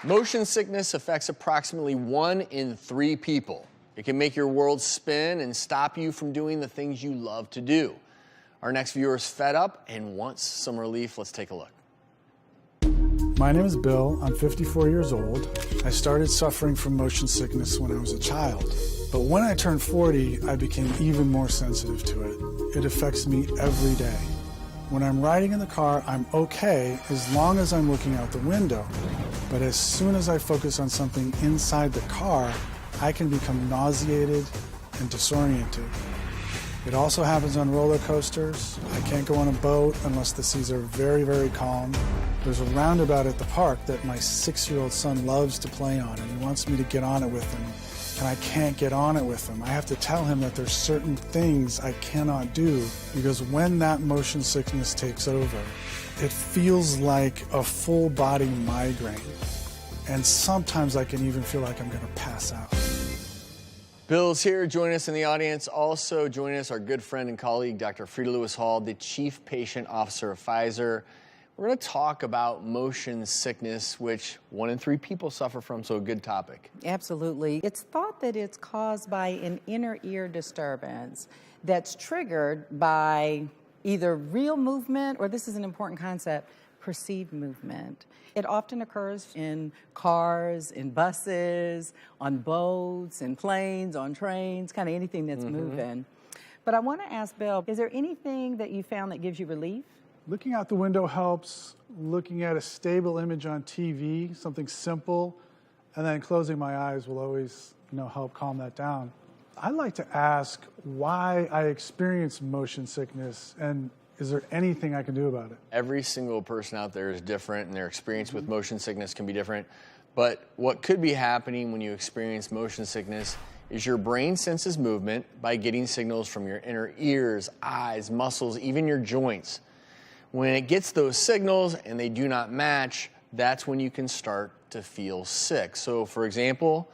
Motion sickness affects approximately 1 in 3 people. It can make your world spin and stop you from doing the things you love to do. Our next viewer is fed up and wants some relief. Let's take a look. My name is Bill. I'm 54 years old. I started suffering from motion sickness when I was a child. But when I turned 40, I became even more sensitive to it. It affects me every day. When I'm riding in the car, I'm okay as long as I'm looking out the window. But as soon as I focus on something inside the car, I can become nauseated and disoriented. It also happens on roller coasters. I can't go on a boat unless the seas are very, very calm. There's a roundabout at the park that my 6-year-old son loves to play on, and he wants me to get on it with him. And I can't get on it with him. I have to tell him that there's certain things I cannot do, because when that motion sickness takes over, it feels like a full body migraine. And sometimes I can even feel like I'm gonna pass out. Bill's here. Join us in the audience. Also joining us, our good friend and colleague, Dr. Frida Lewis Hall, the Chief Patient Officer of Pfizer. We're going to talk about motion sickness, which 1 in 3 people suffer from, so a good topic. Absolutely. It's thought that it's caused by an inner ear disturbance that's triggered by either real movement, or this is an important concept, perceived movement. It often occurs in cars, in buses, on boats, in planes, on trains, kind of anything that's moving. But I want to ask Bill, is there anything that you found that gives you relief? Looking out the window helps. Looking at a stable image on TV, something simple, and then closing my eyes will always, help calm that down. I'd like to ask why I experience motion sickness, and is there anything I can do about it? Every single person out there is different, and their experience with motion sickness can be different. But what could be happening when you experience motion sickness is your brain senses movement by getting signals from your inner ears, eyes, muscles, even your joints. When it gets those signals and they do not match, that's when you can start to feel sick. So for example,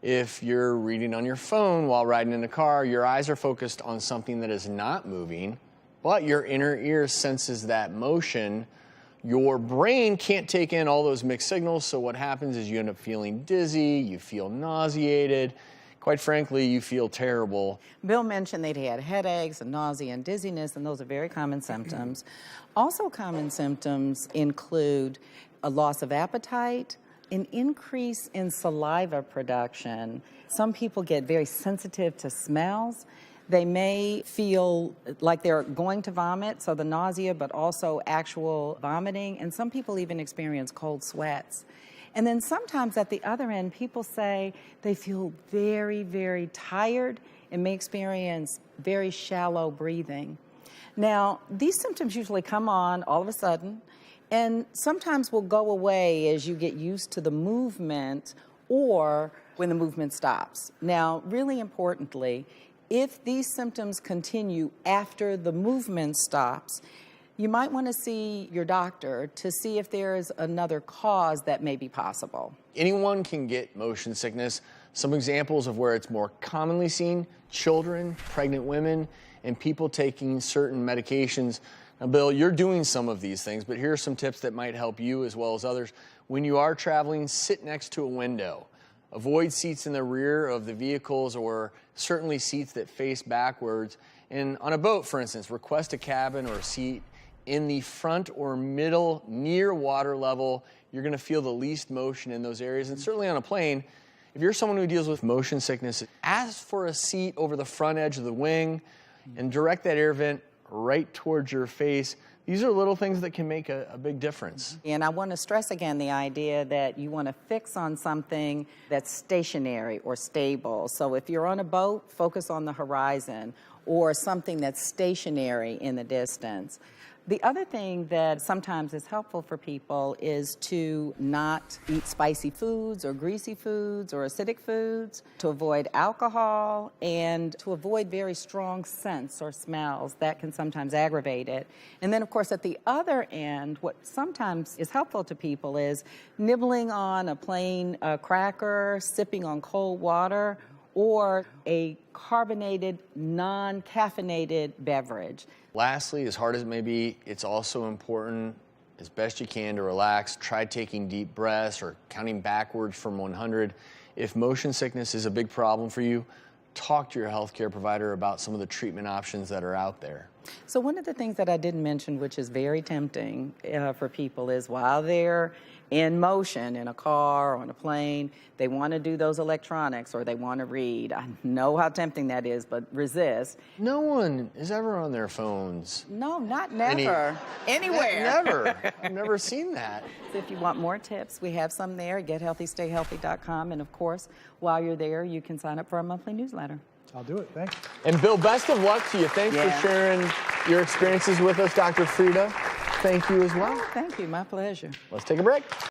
if you're reading on your phone while riding in a car, your eyes are focused on something that is not moving, but your inner ear senses that motion. Your brain can't take in all those mixed signals, so what happens is you end up feeling dizzy, you feel nauseated, quite frankly, you feel terrible. Bill mentioned that he had headaches and nausea and dizziness, and those are very common symptoms. Also common symptoms include a loss of appetite, an increase in saliva production. Some people get very sensitive to smells. They may feel like they're going to vomit, so the nausea, but also actual vomiting. And some people even experience cold sweats. And then sometimes at the other end, people say they feel very, very tired and may experience very shallow breathing. Now, these symptoms usually come on all of a sudden, and sometimes will go away as you get used to the movement or when the movement stops. Now, really importantly, if these symptoms continue after the movement stops, you might want to see your doctor to see if there is another cause that may be possible. Anyone can get motion sickness. Some examples of where it's more commonly seen: children, pregnant women, and people taking certain medications. Now, Bill, you're doing some of these things, but here are some tips that might help you as well as others. When you are traveling, sit next to a window. Avoid seats in the rear of the vehicles, or certainly seats that face backwards. And on a boat, for instance, request a cabin or a seat in the front or middle near water level. You're going to feel the least motion in those areas. And certainly on a plane, if you're someone who deals with motion sickness, ask for a seat over the front edge of the wing and direct that air vent right towards your face. These are little things that can make a big difference. And I want to stress again the idea that you want to fix on something that's stationary or stable. So if you're on a boat, focus on the horizon, or something that's stationary in the distance. The other thing that sometimes is helpful for people is to not eat spicy foods or greasy foods or acidic foods, to avoid alcohol, and to avoid very strong scents or smells that can sometimes aggravate it. And then, of course, at the other end, what sometimes is helpful to people is nibbling on a plain cracker, sipping on cold water, or a carbonated, non-caffeinated beverage. Lastly, as hard as it may be, it's also important as best you can to relax. Try taking deep breaths or counting backwards from 100. If motion sickness is a big problem for you, talk to your healthcare provider about some of the treatment options that are out there. So one of the things that I didn't mention, which is very tempting for people, is while they're in motion in a car or on a plane, they want to do those electronics or they want to read. I know how tempting that is, but resist. No one is ever on their phones. No, not never. Anywhere. Never. I've never seen that. So if you want more tips, we have some there at gethealthystayhealthy.com. And of course, while you're there, you can sign up for our monthly newsletter. I'll do it. Thanks. And Bill, best of luck to you. Thanks for sharing your experiences with us, Dr. Frieda. Thank you as well. Thank you. My pleasure. Let's take a break.